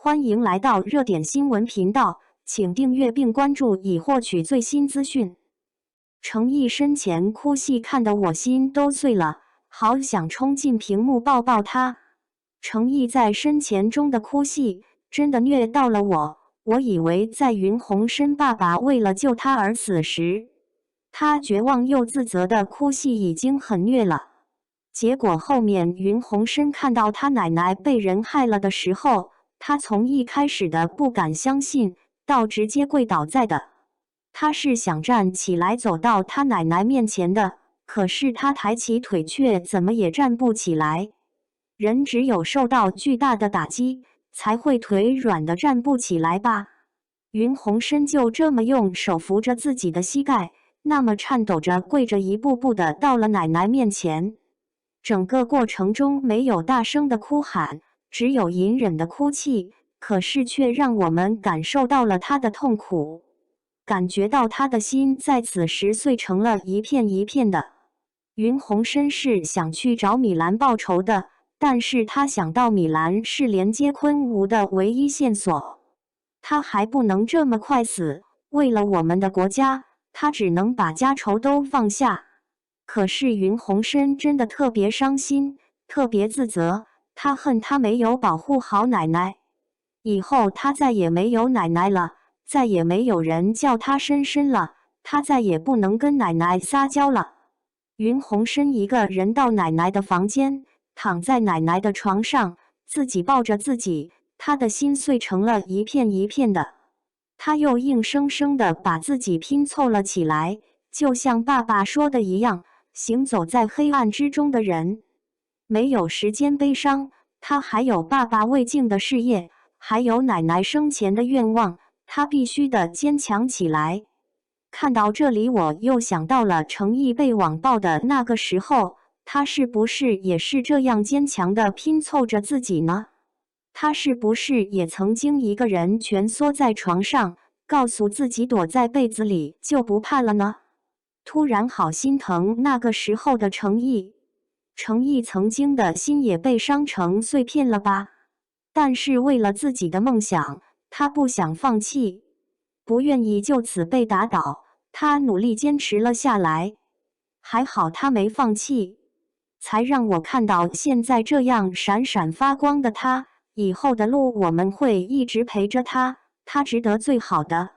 欢迎来到热点新闻频道，请订阅并关注以获取最新资讯。程毅生前哭戏看得我心都碎了，好想冲进屏幕抱抱他。程毅在生前中的哭戏真的虐到了我，我以为在云鸿生爸爸为了救他而死时，他绝望又自责的哭戏已经很虐了。结果后面云鸿生看到他奶奶被人害了的时候，他从一开始的不敢相信，到直接跪倒在的。他是想站起来走到他奶奶面前的，可是他抬起腿却怎么也站不起来。人只有受到巨大的打击，才会腿软的站不起来吧。云鸿生就这么用手扶着自己的膝盖，那么颤抖着跪着，一步步的到了奶奶面前。整个过程中没有大声的哭喊，只有隐忍的哭泣，可是却让我们感受到了他的痛苦，感觉到他的心在此时碎成了一片一片的。云鸿生是想去找米兰报仇的，但是他想到米兰是连接昆吾的唯一线索，他还不能这么快死，为了我们的国家，他只能把家仇都放下。可是云鸿生真的特别伤心，特别自责，他恨他没有保护好奶奶，以后他再也没有奶奶了，再也没有人叫他深深了，他再也不能跟奶奶撒娇了。云鸿生一个人到奶奶的房间，躺在奶奶的床上，自己抱着自己，他的心碎成了一片一片的。他又硬生生的把自己拼凑了起来，就像爸爸说的一样，行走在黑暗之中的人没有时间悲伤，他还有爸爸未尽的事业，还有奶奶生前的愿望，他必须的坚强起来。看到这里，我又想到了程毅被网暴的那个时候，他是不是也是这样坚强的拼凑着自己呢？他是不是也曾经一个人蜷缩在床上，告诉自己躲在被子里就不怕了呢？突然好心疼那个时候的程毅，程毅曾经的心也被伤成碎片了吧？但是为了自己的梦想，他不想放弃，不愿意就此被打倒，他努力坚持了下来。还好他没放弃，才让我看到现在这样闪闪发光的他。以后的路我们会一直陪着他，他值得最好的。